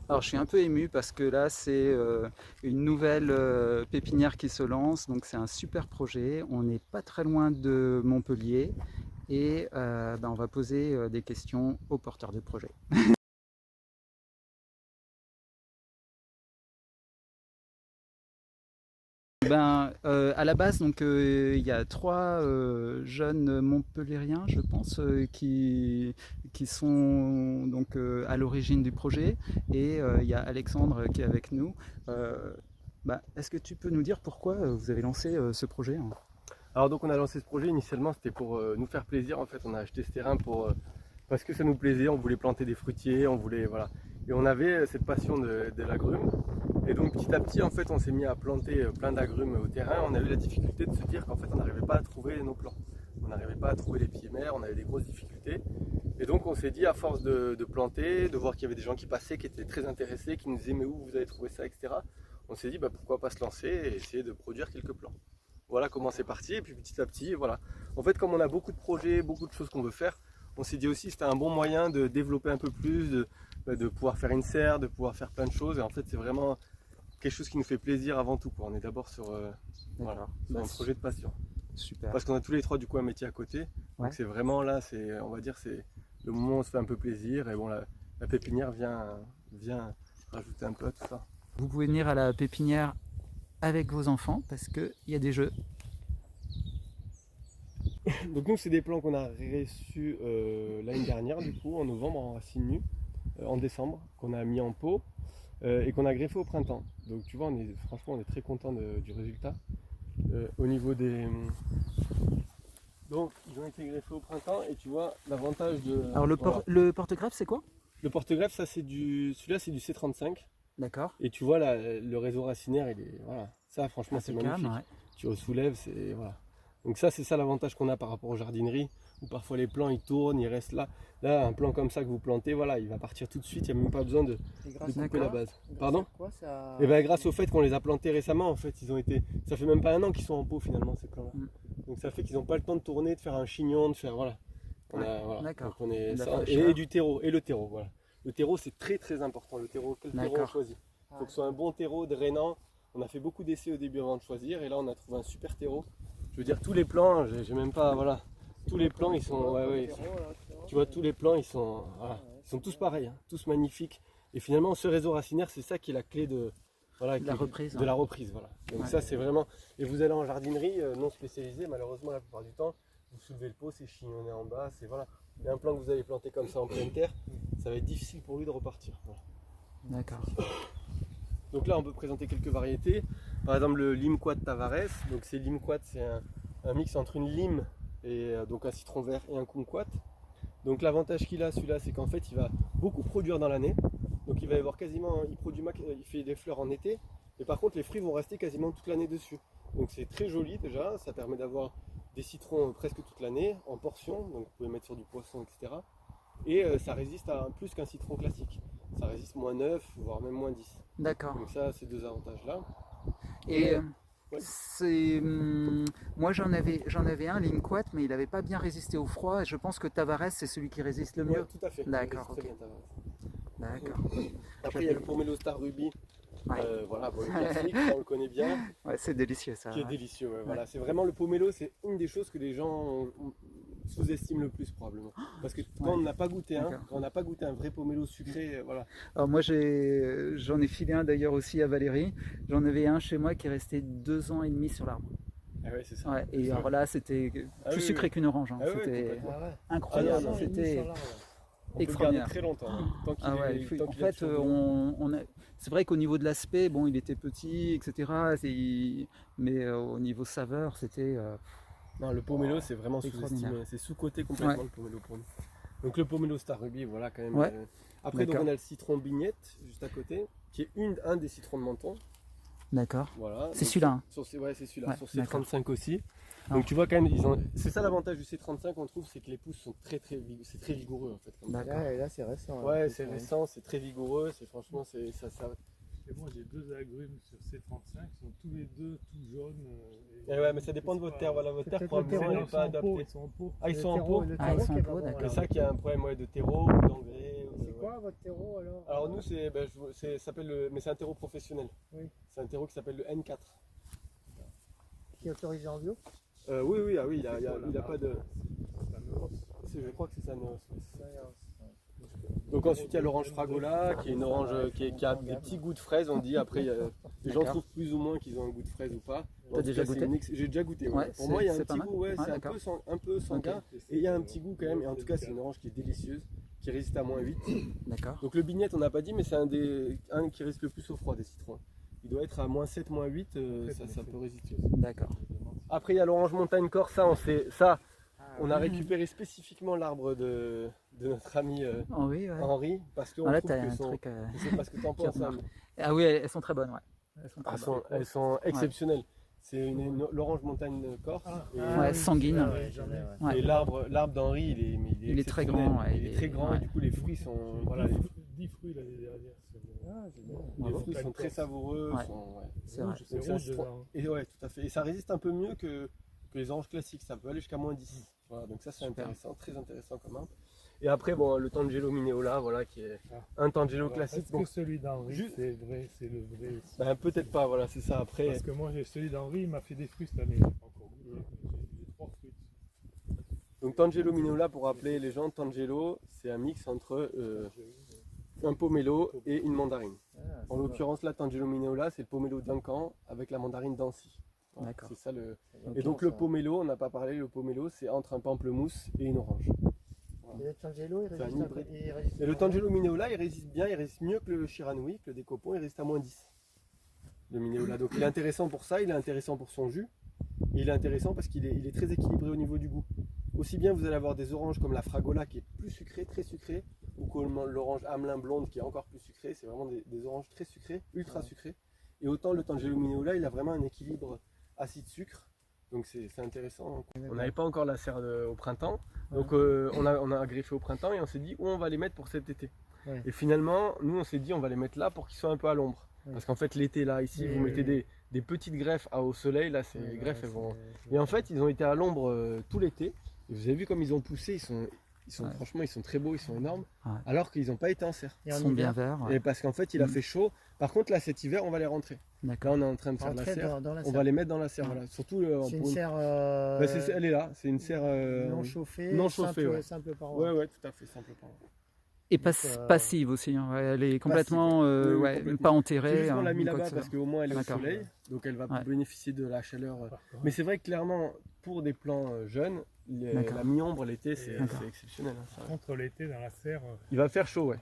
Alors je suis un peu ému parce que là c'est une nouvelle pépinière qui se lance, donc c'est un super projet. On n'est pas très loin de Montpellier et on va poser des questions aux porteurs de projet. À la base, donc il y a trois jeunes Montpelliérains, je pense, qui sont donc à l'origine du projet, et il y a Alexandre qui est avec nous. Euh, Est-ce que tu peux nous dire pourquoi vous avez lancé ce projet, hein? Alors donc on a lancé ce projet initialement, c'était pour nous faire plaisir. En fait, on a acheté ce terrain parce que ça nous plaisait. On voulait planter des fruitiers, on voulait voilà, et on avait cette passion de l'agrume. Et donc petit à petit, en fait, on s'est mis à planter plein d'agrumes au terrain. On a eu la difficulté de se dire qu'en fait, on n'arrivait pas à trouver nos plants. On n'arrivait pas à trouver les pieds mères, on avait des grosses difficultés. Et donc on s'est dit, à force de planter, de voir qu'il y avait des gens qui passaient, qui étaient très intéressés, qui nous disaient mais où vous avez trouvé ça, etc. On s'est dit pourquoi pas se lancer et essayer de produire quelques plants. Voilà comment c'est parti, et puis petit à petit, voilà. En fait, comme on a beaucoup de projets, beaucoup de choses qu'on veut faire, on s'est dit aussi que c'était un bon moyen de développer un peu plus, de pouvoir faire une serre, de pouvoir faire plein de choses. Et en fait, c'est vraiment quelque chose qui nous fait plaisir avant tout, quoi. On est d'abord voilà, sur un projet de passion. Super. Parce qu'on a tous les trois du coup un métier à côté. Ouais. Donc c'est vraiment là, on va dire, c'est le moment où on se fait un peu plaisir. Et bon, la pépinière vient rajouter un peu à tout ça. Vous pouvez venir à la pépinière avec vos enfants parce qu'il y a des jeux. Donc nous, c'est des plants qu'on a reçus l'année dernière, du coup, en novembre, en racines nues, en décembre, qu'on a mis en pot et qu'on a greffé au printemps. Donc tu vois, franchement, on est très content du résultat. Au niveau des... Donc ils ont été greffés au printemps et tu vois, l'avantage de... Alors Voilà. le porte-greffe, c'est quoi? Le porte-greffe, ça c'est celui-là c'est du C35. D'accord. Et tu vois, le réseau racinaire, voilà. Ça, franchement, c'est Impeccable, magnifique. ouais. Tu soulèves, voilà. Donc ça, c'est ça l'avantage qu'on a par rapport aux jardineries, où parfois les plants, ils tournent, ils restent là. Là, un plant comme ça que vous plantez, voilà, il va partir tout de suite, il n'y a même pas besoin de couper la base. Pardon? Quoi, ça... Et bien grâce au fait qu'on les a plantés récemment, en fait, ça fait même pas un an qu'ils sont en pot finalement, ces plants-là. Mm. Donc ça fait qu'ils n'ont pas le temps de tourner, de faire un chignon, de faire, voilà. Voilà. D'accord. Donc on est, De la ça, fraîcheur. et du terreau, et le terreau, voilà. Le terreau, c'est très très important, quel terreau on D'accord. choisit. Il faut que ce soit un bon terreau drainant. On a fait beaucoup d'essais au début avant de choisir et là on a trouvé un super terreau. Je veux dire tous les plants, j'ai même pas, voilà, tous les plants ils sont, tu vois tous les plants voilà, ils sont tous pareils, hein, tous magnifiques. Et finalement ce réseau racinaire c'est ça qui est la clé voilà, La reprise. de la reprise, voilà. Donc Ouais. ça c'est vraiment, et vous allez en jardinerie non spécialisée, malheureusement la plupart du temps, vous soulevez le pot, c'est chignonné en bas, c'est voilà. Et un plant que vous avez planté comme ça en pleine terre, ça va être difficile pour lui de repartir. Voilà. D'accord. Donc là, on peut présenter quelques variétés. Par exemple, le Limquat Tavares. Donc, c'est un mix entre une lime et donc un citron vert et un kumquat. Donc, l'avantage qu'il a, celui-là, c'est qu'en fait, il va beaucoup produire dans l'année. Donc, il va y avoir quasiment, il fait des fleurs en été. Et par contre, les fruits vont rester quasiment toute l'année dessus. Donc, c'est très joli déjà. Ça permet d'avoir des citrons presque toute l'année en portions. Donc, vous pouvez mettre sur du poisson, etc. Et ça résiste à plus qu'un citron classique. Ça résiste -9, voire même -10. D'accord. Donc ça, ces deux avantages-là. Et ouais. moi j'en avais un Limquat, mais il n'avait pas bien résisté au froid. Et je pense que Tavares c'est celui qui résiste le mieux. Ouais, tout à fait. D'accord. Très Ok. bien, Tavares. D'accord. Après, il y a le Pomelo Star Ruby. Ouais. Voilà, bon, le classique, on le connaît bien. Ouais, c'est délicieux ça. Qui est Ouais. délicieux. Ouais, voilà. C'est vraiment le pomelo, c'est une des choses que les gens sous-estiment le plus probablement. Parce que quand on n'a pas goûté un, quand on n'a pas goûté un vrai pomelo sucré, voilà. Alors moi j'en ai filé un d'ailleurs aussi à Valérie. J'en avais un chez moi qui est resté 2 ans et demi sur l'arbre. Ah ouais, c'est ça. Ouais, et alors là c'était plus sucré qu'une orange. Hein. Ah oui, c'était complètement. incroyable. Ah non, c'était on peut le garder très longtemps. Hein, tant qu'il Ah ouais, est, tant en qu'il est fait, c'est vrai qu'au niveau de l'aspect, bon, il était petit, etc. Mais au niveau saveur, c'était non, le pomelo, c'est vraiment sous-estimé. C'est sous-coté complètement le pomelo pour nous. Donc le pomelo Star Ruby, voilà quand même. Ouais. Après, donc, on a le citron bignette juste à côté, qui est un des citrons de Menton. D'accord. Voilà. C'est celui-là. Hein. Ouais, c'est celui-là. Ouais, sur C35 aussi. Ah. Donc tu vois quand même, c'est ça l'avantage du C35, on trouve, c'est que les pousses sont très vigoureux en fait. Là c'est récent. Ouais, c'est récent, c'est très vigoureux, franchement ça. Et moi j'ai deux agrumes sur C35, ils sont tous les deux tout jaunes. Et ouais, mais ça dépend de votre terre, voilà, votre terre probablement n'est pas adaptée. Ils sont en pot. Ah, ils sont en pot. Ah, ils sont en pot, d'accord. C'est ça qui a un problème de terreau, d'engrais. quoi votre terreau alors? Alors nous, ça s'appelle mais c'est un terreau professionnel. Oui. C'est un terreau qui s'appelle le N4. Qui est autorisé en bio? Oui, il n'y a pas de... Je crois que c'est ça, Neos. Donc ensuite il y a l'orange Fragola, qui est une orange qui a des petits goûts de fraise, on dit. Après, les gens trouvent plus ou moins qu'ils ont un goût de fraise ou pas. T'as déjà goûté? J'ai déjà goûté. Ouais, Pour moi, il y a un c'est pas petit mal. goût, Ouais, c'est d'accord. un peu sanguin. Et il y a un petit goût quand même. Et en tout cas, c'est une orange qui est délicieuse, qui résiste à -8. D'accord. Donc le bignette, on n'a pas dit, mais c'est un qui résiste le plus au froid des citrons. Il doit être à -7, -8, ça peut résister. D'accord. Après, il y a l'orange montagne corse, on a récupéré spécifiquement l'arbre de notre ami Henri, ouais. Henri, parce qu'on Là, trouve t'as que un son... truc. Je sais pas ce que tu en qui penses, remarque. mais Ah oui, elles sont très bonnes, ouais. Elles sont très elles bonnes. sont exceptionnelles. C'est l'orange montagne corse. Ouais, sanguine. Ouais, j'en ai, ouais. Ouais. Et l'arbre d'Henri, il est très exceptionnel. grand, ouais, il est très grand ouais. et du coup les fruits sont... Voilà, 10 fruits l'année dernière. les fruits sont très savoureux. Ouais. Ouais. C'est vrai. Donc, c'est un citron. Et ouais, tout à fait. Et ça résiste un peu mieux que les oranges classiques. Ça peut aller jusqu'à -10. Voilà, donc ça c'est Super. intéressant, très intéressant comme arbre. Et après, bon, le Tangelo Mineola, voilà, qui est un Tangelo classique. Est-ce Bon, que celui d'Henri, Juste- c'est vrai, c'est le vrai? ben, peut-être pas, voilà, c'est ça. Après, Parce que moi, celui d'Henri, il m'a fait des fruits cette année. J'ai pas encore goûté. J'ai 3 fruits. donc Tangelo Mineola, pour rappeler les gens, Tangelo, c'est un mix entre un pomelo et une mandarine. En l'occurrence, là, Tangelo Mineola, c'est le pomelo Duncan avec la mandarine d'Annecy. Voilà, D'accord. c'est ça le... Et donc le pomelo, on n'a pas parlé, le pomelo, c'est entre un pamplemousse et une orange. Et le Tangelo, il C'est un résiste un hybride. peu. Il résiste Et le pas. Tangelo Mineola, il résiste bien, il résiste mieux que le Shiranui, que le Décopon, il résiste à -10. Le Mineola. Donc il est intéressant pour ça, il est intéressant pour son jus. Et il est intéressant parce qu'il est très équilibré au niveau du goût. Aussi bien vous allez avoir des oranges comme la Fragola qui est plus sucrée, très sucrée, ou comme l'orange Hamelin blonde qui est encore plus sucrée. C'est vraiment des oranges très sucrées, ultra sucrées. Et autant le Tangelo Mineola, il a vraiment un équilibre acide-sucre. Donc c'est intéressant. On n'avait pas encore la serre au printemps. Donc on a greffé au printemps et on s'est dit où on va les mettre pour cet été. Ouais. Et finalement, nous on s'est dit on va les mettre là pour qu'ils soient un peu à l'ombre. Ouais. Parce qu'en fait l'été là, ici, vous mettez des petites greffes au soleil, là ces greffes elles vont... Et en fait ils ont été à l'ombre tout l'été. Et vous avez vu comme ils ont poussé, franchement ils sont très beaux, ils sont énormes. Ouais. Alors qu'ils n'ont pas été en serre. Et Ils en sont bien hiver, verts. Ouais. Et parce qu'en fait il a fait chaud. Par contre là cet hiver on va les rentrer. Là D'accord. on est en train de faire la rentrer serre. dans la On serre. va les mettre dans la serre, Ouais. voilà. Surtout C'est une pour une- serre Bah, elle est là, c'est une serre non chauffée, non chauffée, simple, ouais. simple paroi. Ouais, tout à fait, simplement. Et Donc, passive aussi. Hein. Ouais, elle est complètement, Oui, ouais, complètement. pas C'est enterrée. juste qu'on l'a hein, mis ni quoi là-bas que ce parce soit. qu'au moins elle est au D'accord. soleil, donc elle va Ouais. bénéficier de la chaleur. Par contre, Mais c'est vrai que clairement, pour des plants jeunes, D'accord. la mi-ombre l'été, c'est D'accord. exceptionnel. Hein, ça. contre l'été, dans la serre, Il va faire chaud, ouais.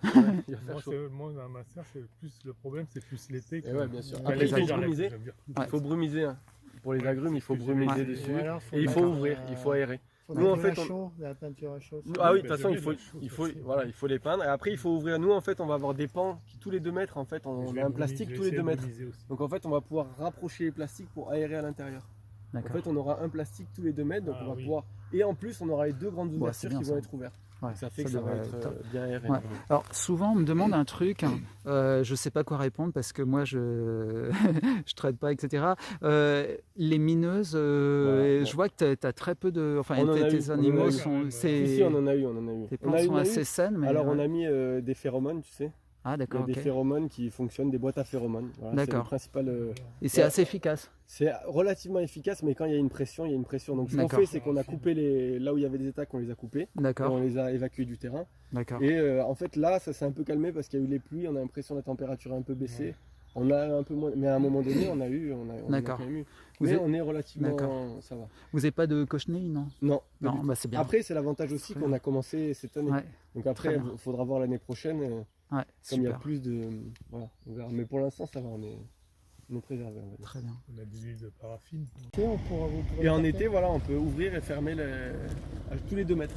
Il va faire chaud. moi, dans ma serre, c'est plus le problème, c'est plus l'été. Et ouais, bien sûr. Ouais, Après, les il faut agrumes, brumiser. Ouais. Il faut brumiser. Hein. Pour les agrumes, il faut brumiser Ouais. dessus. Ou alors, Et il faut D'accord. ouvrir, il faut aérer. Faudrait Nous, en du fait, vin on- chaud, de la peinture à chaud. Ah oui, de mais toute façon, je il faut, mets de la chose il faut, aussi. voilà, il faut les peindre. Et après, il faut ouvrir. Nous, en fait, on va avoir des pans qui, tous les 2 mètres, en fait, on a un plastique tous les 2 mètres. Donc, en fait, on va pouvoir rapprocher les plastiques pour aérer à l'intérieur. En D'accord. fait, on aura un plastique tous les 2 mètres, donc Ah on va oui. pouvoir. Et en plus, on aura les 2 grandes Ouais, ouvertures c'est bien, qui vont ça. être ouvertes. Ouais, Donc, ça fait que ça va devrait être top. bien aéré. Ouais. Alors souvent on me demande un truc, je sais pas quoi répondre parce que moi je je traite pas, etc. Les mineuses, Ouais. je vois que tu as très peu de, enfin On en a tes eu, on en a animaux eu. sont, Si, si, on en a eu, on en a eu. tes On a plantes eu, sont on a eu. assez saines, mais Alors, on ouais. a mis des phéromones, tu sais. Ah Il y a d'accord, des ok. phéromones qui fonctionnent, des boîtes à phéromones. Voilà, c'est le D'accord. principal. Et c'est ouais. assez efficace. C'est relativement efficace, mais quand il y a une pression, il y a une pression. Donc, ce qu'on D'accord. fait, c'est qu'on a coupé là où il y avait des attaques, on les a coupés. Et D'accord, on les a évacués du terrain. d'accord. Et en fait, là, ça s'est un peu calmé parce qu'il y a eu les pluies, on a l'impression que la température a un peu baissé. On a un peu moins, mais à un moment donné, on a D'accord. quand même eu. Vous Mais êtes- on est relativement, D'accord. ça va. Vous n'avez pas de cochenille, non? Non, pas Non, du tout. bah c'est bien. Après, c'est l'avantage aussi Très qu'on bien. a commencé cette année. Ouais, Donc après, Très bien. il faudra voir l'année prochaine, ouais, comme il y a super. plus de, voilà, on verra. Mais pour l'instant, ça va, on est préservé. On va dire. Très bien. On a de l'huile de paraffine. On pourra vous pourrez Et en le été, voilà, on peut ouvrir et fermer à tous les 2 mètres.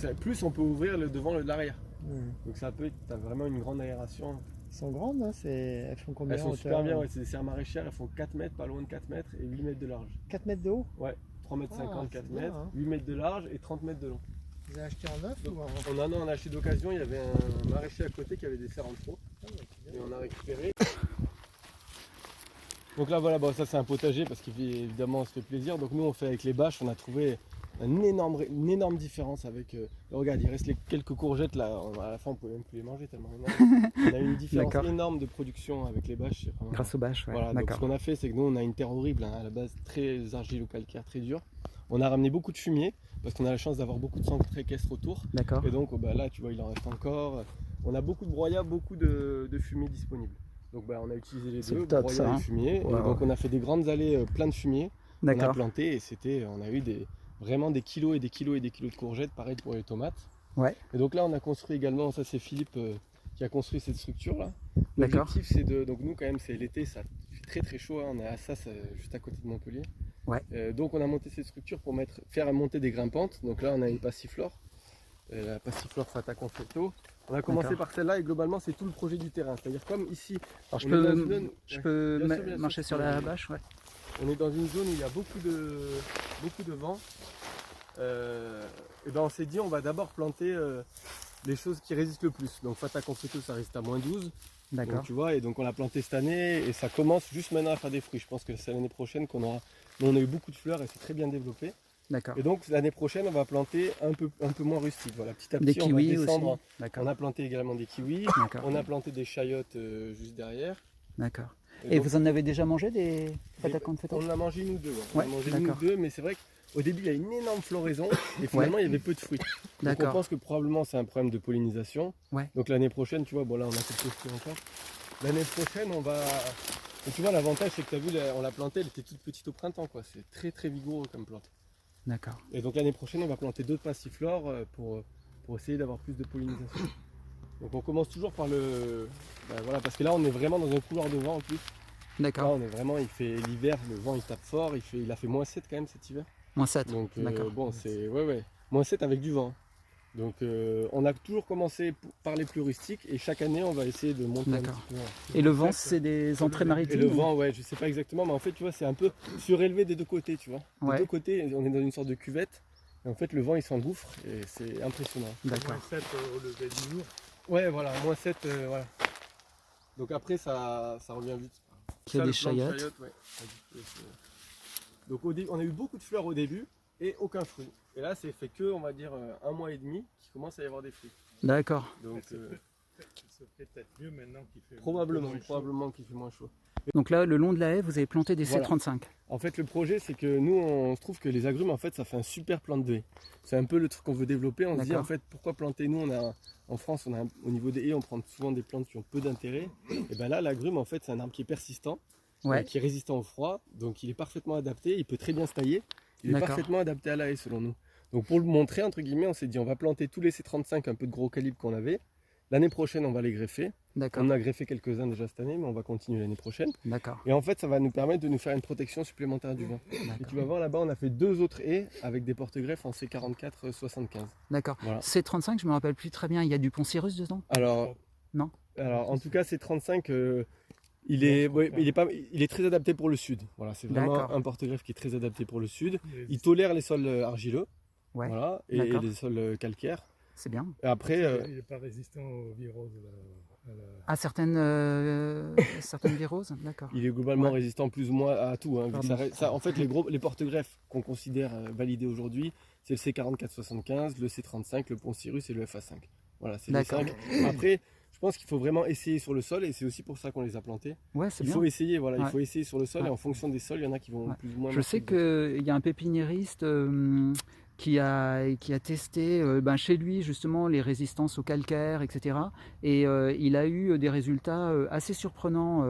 Donc, plus on peut ouvrir le devant et l'arrière. porter. Donc ça peut être, t'as vraiment une grande aération. Elles sont grandes, hein, elles font combien Elles en sont hauteur super bien, ouais, c'est des serres maraîchères, elles font 4 mètres, pas loin de 4 mètres et 8 mètres de large. 4 mètres de haut? 3 mètres 50, c'est 4 bien, mètres, hein. 8 mètres de large et 30 mètres de long. Vous avez acheté en neuf ou en... On a acheté d'occasion, il y avait un maraîcher à côté qui avait des serres en trop et on a récupéré. Donc là voilà, bon, ça c'est un potager parce qu'évidemment on se fait plaisir. Donc nous on fait avec les bâches, on a trouvé une énorme différence avec. Regarde, il reste quelques courgettes là. À la fin, on pouvait même plus les manger tellement énorme. On a eu une différence D'accord. énorme de production avec les bâches. C'est vraiment- Grâce aux bâches, ouais. Voilà, donc ce D'accord. qu'on a fait, c'est que nous, on a une terre horrible, hein, à la base très argilo-calcaire, très dure. On a ramené beaucoup de fumier parce qu'on a la chance d'avoir beaucoup de centres équestres autour. D'accord. Et donc bah, là, tu vois, il en reste encore. On a beaucoup de broyat, beaucoup de fumier disponible. Donc bah, on a utilisé les C'est deux, le top, broyat ça, et hein. fumier. Ouais, et donc on a fait des grandes allées plein de fumier. On a D'accord. planté et on a eu vraiment des kilos et des kilos et des kilos de courgettes, pareil pour les tomates. Ouais. Et donc là, on a construit également, ça c'est Philippe qui a construit cette structure là. D'accord. L'objectif c'est donc nous quand même c'est l'été, ça fait très très chaud, hein. On est à Assas, juste à côté de Montpellier. Ouais. Donc on a monté cette structure pour faire monter des grimpantes. Donc là on a une passiflore, la passiflore Fata Confetto. On a commencé D'accord. par celle-là et globalement c'est tout le projet du terrain. C'est-à-dire comme ici, Alors je on est dans une peux, zone- je ouais, peux bien sûr, bien sûr, marcher tu sur peux- la bâche, ouais. on est dans une zone où il y a beaucoup de vent. Et ben on s'est dit on va d'abord planter les choses qui résistent le plus. Donc Fata Confetto ça résiste à -12. D'accord. Donc, tu vois, et donc on l'a planté cette année et ça commence juste maintenant à faire des fruits. Je pense que c'est l'année prochaine qu'on aura. Nous, on a eu beaucoup de fleurs et c'est très bien développé. D'accord. Et donc l'année prochaine on va planter un peu moins rustique. Voilà, petit à petit Des on va kiwis descendre. aussi. D'accord. On a planté également des kiwis. D'accord. On a planté des chayotes juste derrière. D'accord. Et donc, vous en avez déjà mangé des patates confetto? on en a mangé une ou deux. Ouais. On Ouais, en a mangé une ou d'accord. deux, mais c'est vrai qu'au début il y a une énorme floraison et finalement il y avait peu de fruits. Donc on D'accord. pense que probablement c'est un problème de pollinisation. Ouais. Donc l'année prochaine, tu vois, bon là on a quelques fruits encore. L'année prochaine on va. Et tu vois l'avantage c'est que tu as vu, on l'a plantée, elle était toute petite au printemps quoi. C'est très très vigoureux comme plante. D'accord. Et donc l'année prochaine on va planter d'autres passiflores pour essayer d'avoir plus de pollinisation. Donc on commence toujours par voilà, parce que là on est vraiment dans un couloir de vent en plus. Là D'accord. on est vraiment, il fait l'hiver, le vent il tape fort, il a fait -7 quand même cet hiver. -7. Donc D'accord. bon c'est ouais -7 avec du vent. Donc on a toujours commencé par les plus rustiques et chaque année on va essayer de monter un D'accord. petit peu. Et le vent, c'est des entrées Et maritimes? le vent, ouais, je sais pas exactement, mais en fait tu vois c'est un peu surélevé des deux côtés, tu vois. Des Ouais. deux côtés on est dans une sorte de cuvette et en fait le vent il s'engouffre et c'est impressionnant. D'accord. -7 au lever du jour. Ouais voilà, -7 voilà. Donc après ça revient vite. Il y a Ça, des le plan de chayotes. ouais. Donc on a eu beaucoup de fleurs au début et aucun fruit. Et là c'est fait que on va dire 1 mois et demi qu'il commence à y avoir des fruits. D'accord. Donc Ça fait peut-être mieux maintenant qu'il fait probablement moins chaud. qu'il fait moins chaud. Donc là, le long de la haie, vous avez planté des Voilà. C35. En fait le projet c'est que nous on se trouve que les agrumes en fait ça fait un super plan de haie. C'est un peu le truc qu'on veut développer. On se dit D'accord. en fait pourquoi planter, nous en France au niveau des haies on prend souvent des plantes qui ont peu d'intérêt. Et ben là l'agrume en fait c'est un arbre qui est persistant. Ouais. Qui est résistant au froid, donc il est parfaitement adapté, il peut très bien se tailler, il est D'accord. parfaitement adapté à la haie selon nous. Donc pour le montrer, entre guillemets, on s'est dit on va planter tous les C35 un peu de gros calibre qu'on avait. L'année prochaine on va les greffer. D'accord. On en a greffé quelques-uns déjà cette année, mais on va continuer l'année prochaine. D'accord. Et en fait ça va nous permettre de nous faire une protection supplémentaire du vent. Et tu vas voir là-bas on a fait 2 autres haies avec des porte-greffes en C44-75. D'accord. Voilà. C35, je me rappelle plus très bien. Il y a du Poncirus dedans? Alors, Non. alors en tout cas C35... il est très adapté pour le sud. Voilà, c'est vraiment D'accord. un porte-greffe qui est très adapté pour le sud. Mais Il tolère les sols argileux, Ouais. voilà, et D'accord. les sols calcaires. C'est bien. Et après, il n'est pas résistant au virus. À certaines viroses? D'accord. il est globalement Ouais. résistant plus ou moins à tout, hein, vu que Pardon. en fait, les porte-greffes qu'on considère validés aujourd'hui, c'est le C44-75, le C35, le Poncirus et le FA5. Voilà, c'est les D'accord. 5. Après, je pense qu'il faut vraiment essayer sur le sol et c'est aussi pour ça qu'on les a plantés. Ouais, c'est Il bien. faut essayer, voilà, il Ouais. faut essayer sur le sol Ouais. et en fonction des sols, il y en a qui vont Ouais. plus ou moins. Je marcher sais que qu'il y a un pépiniériste qui a testé chez lui justement les résistances au calcaire, etc. Et il a eu des résultats assez surprenants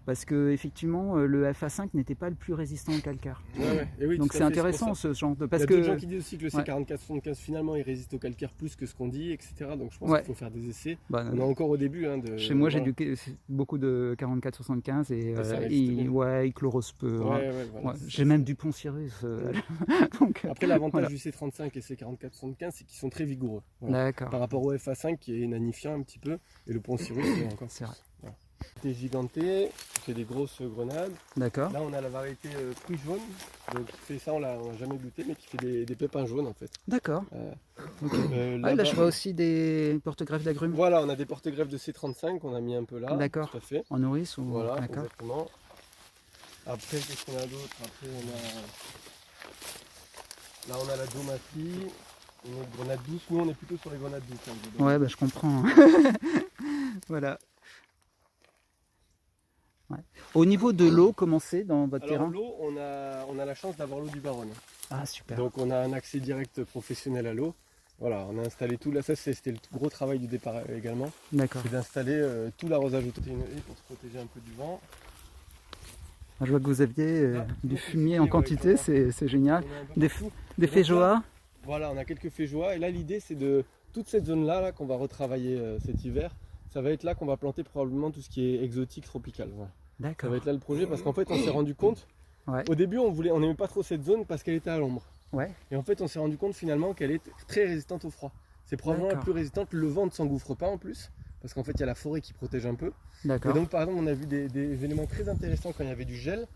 parce que effectivement le FA5 n'était pas le plus résistant au calcaire. Ouais. Et oui, Donc tout à c'est fait, pour intéressant ça. ce genre de... Il y Parce a d'autres que gens qui disent aussi que le Ouais. C44-75 finalement il résiste au calcaire plus que ce qu'on dit, etc. Donc je pense Ouais. qu'il faut faire des essais. bah, On est encore au début. chez moi j'ai voilà. beaucoup de 44-75 et ça résiste bien. il chlorose peu. hein. Ouais, voilà. Ouais, j'ai même du Poncirus. Donc, Après l'avantage voilà. du C35 et C44-75 c'est qu'ils sont très vigoureux. Voilà. D'accord, Par rapport au FA5 qui est nanifiant un petit peu et le Poncirus c'est encore c'est vrai. Des gigantés, qui fait des grosses grenades. D'accord. Là on a la variété fruit jaune, donc qui fait ça on l'a jamais goûté mais qui fait des pépins jaunes en fait. D'accord. Ok. Là Là-bas- je vois aussi des porte-greffes d'agrumes Voilà, on a des porte-greffes de C35 qu'on a mis un peu là. D'accord. Tout à fait. en nourrice ou... Voilà, D'accord. exactement. Après, qu'est-ce qu'on a d'autre? Après, on a. Là on a la domatie, une autre grenade douce. Nous on est plutôt sur les grenades douces. Hein, Ouais, bah, je comprends. Voilà. Ouais. Au niveau de l'eau, comment c'est dans votre Alors terrain? l'eau, on a la chance d'avoir l'eau du Baronne. Ah, super. Donc on a un accès direct professionnel à l'eau. Voilà, on a installé tout là, ça c'était le gros travail du départ également. D'accord. C'est d'installer tout l'arrosage autour. Une haie pour se protéger un peu du vent. Je vois que vous aviez Là, du donc, fumier ouais, en quantité, voilà. c'est génial. On a un peu Des, partout. des donc là- féjoas. Voilà, on a quelques féjois et là l'idée c'est de toute cette zone là, qu'on va retravailler cet hiver. Ça va être là qu'on va planter probablement tout ce qui est exotique, tropical. Voilà. Ça D'accord. va être là le projet parce qu'en fait on s'est rendu compte, Ouais. au début on n'aimait pas trop cette zone parce qu'elle était à l'ombre. Ouais. Et en fait on s'est rendu compte finalement qu'elle est très résistante au froid. C'est probablement la D'accord. plus résistante, le vent ne s'engouffre pas en plus, parce qu'en fait il y a la forêt qui protège un peu. Et D'accord. donc par exemple on a vu des éléments très intéressants quand il y avait du gel.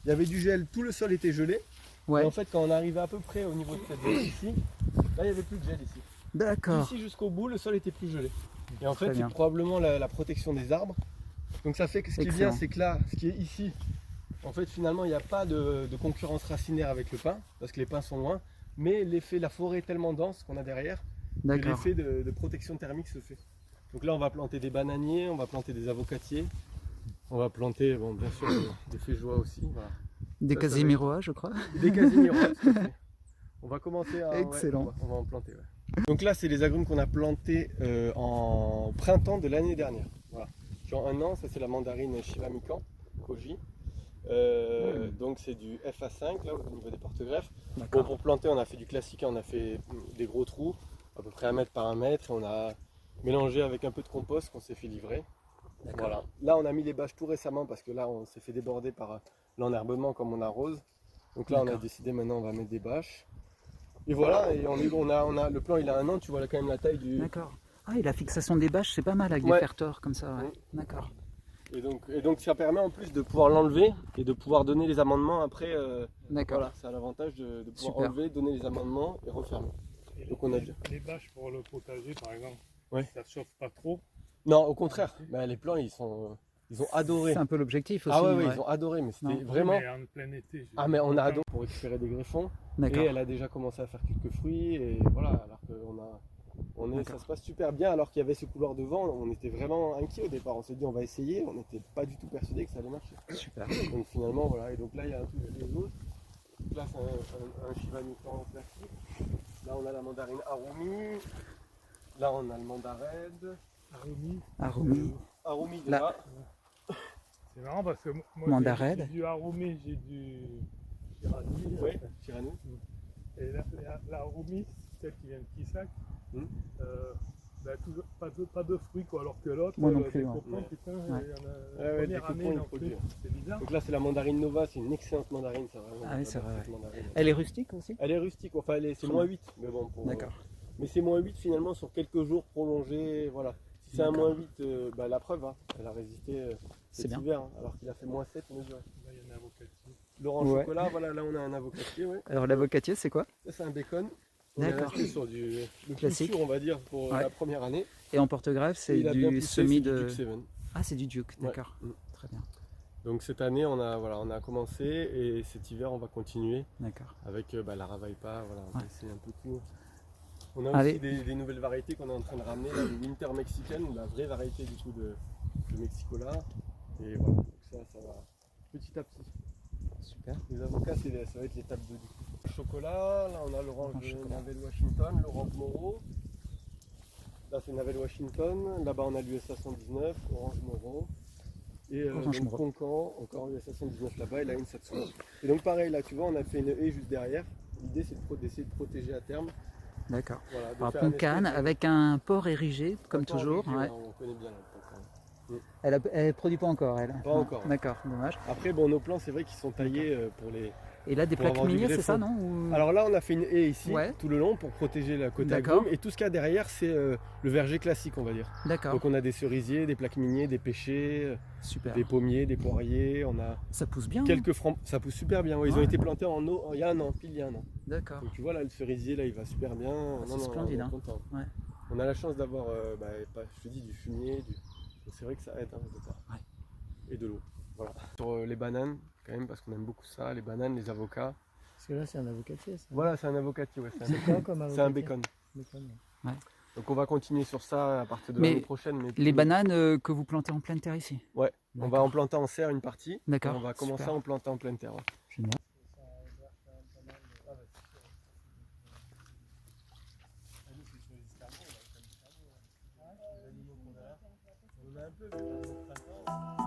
Il y avait du gel, tout le sol était gelé. Ouais. Et en fait quand on arrivait à peu près au niveau de cette zone ici, là il n'y avait plus de gel ici. D'accord. D'ici jusqu'au bout, le sol était plus gelé. Et en Très fait, c'est bien. probablement la protection des arbres. Donc ça fait que ce qui est bien, Excellent. c'est que là, ce qui est ici, en fait, finalement, il n'y a pas de concurrence racinaire avec le pin, parce que les pins sont loin. Mais l'effet, la forêt est tellement dense qu'on a derrière, que D'accord. l'effet de protection thermique se fait. Donc là, on va planter des bananiers, on va planter des avocatiers, on va planter, bon, bien sûr, des féjois aussi. Voilà. Des Ça va être- casimirois, je crois. Et des casimirois, tout à fait. On va commencer à... ouais, Excellent. on va en planter, ouais. Donc là, c'est les agrumes qu'on a plantés en printemps de l'année dernière. Voilà. Genre un an, ça c'est la mandarine Shiramikan, Koji. Donc c'est du FA5 là au niveau des porte-greffes. Bon, D'accord. pour planter, on a fait du classique, hein, on a fait des gros trous, à peu près 1 mètre par 1 mètre, et on a mélangé avec un peu de compost qu'on s'est fait livrer. D'accord. Voilà. Là, on a mis les bâches tout récemment parce que là, on s'est fait déborder par l'enherbement comme on arrose. Donc là, on a D'accord. décidé maintenant, on va mettre des bâches. Et voilà, et on a le plan, il a 1 an, tu vois là quand même la taille du. D'accord. Ah, et la fixation des bâches, c'est pas mal avec Ouais. des ferteurs comme ça. Ouais. D'accord. Et donc ça permet en plus de pouvoir l'enlever et de pouvoir donner les amendements après. D'accord. Voilà, c'est à l'avantage de pouvoir Super. enlever, donner les amendements et refermer. Et Donc on a déjà- les bâches pour le potager, par exemple, Ouais. ça chauffe pas trop. Non, au contraire, bah, les plants ils ont adoré. C'est un peu l'objectif aussi. Ah ouais, ouais. ils ont adoré, mais c'était Non. vraiment. Mais en plein été. j'ai Ah mais on a aucun- adoré pour récupérer des greffons. Et D'accord. elle a déjà commencé à faire quelques fruits et voilà, alors ça D'accord. se passe super bien alors qu'il y avait ce couloir de vent, on était vraiment inquiets au départ, on s'est dit on va essayer, on n'était pas du tout persuadé que ça allait marcher. Super. Donc finalement voilà, et donc là il y a un truc les autres. Donc là c'est un Shivanikan classique. Là on a la mandarine Harumi. Là on a le mandared. Arumi. Arumi. Harumi de Là. là. C'est marrant parce que moi Mandared. j'ai du Arumi, j'ai du Shirani. Ouais, Shirani. Et la Arumi, celle qui vient de Kisak, Hmm. bah, pas de fruits quoi, alors que l'autre, Moi non des plus, ouais. copains, Ouais. putain, Ouais. il y en a Ouais, première des année copains, ils non produisent. plus. C'est bizarre. Donc là c'est la mandarine Nova, c'est une excellente mandarine, ça vraiment. Ah oui, c'est j'adore vrai, cette mandarine. Elle est rustique aussi? Elle est rustique, enfin c'est Très moins bien. 8, mais bon D'accord. mais c'est moins 8 finalement sur quelques jours prolongés, voilà. Si c'est un D'accord. moins 8, bah, la preuve, hein, elle a résisté C'est cet bien. hiver, hein, alors qu'il a fait moins 7 mesures. Là, il y en a avocatier. L'orange Ouais. chocolat, voilà, là on a un avocatier, ouais. Alors l'avocatier, c'est quoi? Ça c'est un bacon. On est D'accord. resté sur le plus Classique. sûr, on va dire, pour Ouais. la première année. Et en porte-greffe, Et c'est il a bien du poussé, semis c'est du de... Duke 7. Ah, c'est du Duke, Ouais. d'accord. Mm. Très bien. Donc cette année on a commencé et cet hiver on va continuer D'accord. avec la Ravaipa, voilà, on va Ouais. essayer un peu tout. On a Allez. aussi des nouvelles variétés qu'on est en train de ramener, là, le Winter Mexican, la vraie variété du coup de Mexico là. Et voilà, donc ça va petit à petit. Super. Les avocats, ça va être l'étape 2 du coup. Chocolat, là on a l'orange Orange chocolat. Navel Washington, l'orange Moro. Là c'est Navel Washington, là-bas on a l'USA 119, orange Moro. Et Orange donc Moro. Concan, encore l'USA 119 là-bas et là une Satsuma. Et donc pareil là tu vois on a fait une haie juste derrière. L'idée c'est d'essayer de protéger à terme. D'accord. Voilà, de Alors faire un Poncane, espèce de- avec un port érigé, comme un port toujours. érigé, Ouais. On connaît bien là, le Poncane. Elle produit pas encore, elle. Pas Non. encore. D'accord, dommage. Après bon nos plants c'est vrai qu'ils sont taillés pour les. Et là, des Pour plaques avoir du minières, c'est ça, greffon. non? Ou- Alors là on a fait une haie ici Ouais. tout le long pour protéger la côte D'accord. agrume et tout ce qu'il y a derrière c'est le verger classique on va dire. D'accord, Donc on a des cerisiers, des plaques miniers, des pêchers, super. des pommiers, des poiriers, on a Ça pousse bien. hein? quelques francs, ça pousse super bien. Ouais, ils ont Ouais. été plantés en eau il y a 1 an, pile il y a 1 an. D'accord. Donc tu vois là le cerisier là il va super bien. c'est splendide, on est hein. content. Ouais. On a la chance d'avoir je te dis du fumier, donc c'est vrai que ça aide au départ. Ouais. Et de l'eau. Voilà. Sur les bananes quand même parce qu'on aime beaucoup ça, les bananes, les avocats. Parce que là, c'est un avocatier, ça. Voilà, c'est un avocatier, ouais, C'est quoi comme avocatier? c'est un bacon. Bacon, Ouais. Donc on va continuer sur ça à partir de Mais l'année prochaine. Mais Les bananes que vous plantez en pleine terre ici? Ouais, on va D'accord. en planter en serre une partie. Et D'accord, on va commencer super. à en planter en pleine terre. Ouais. Génial. On a un peu, mais pas au printemps.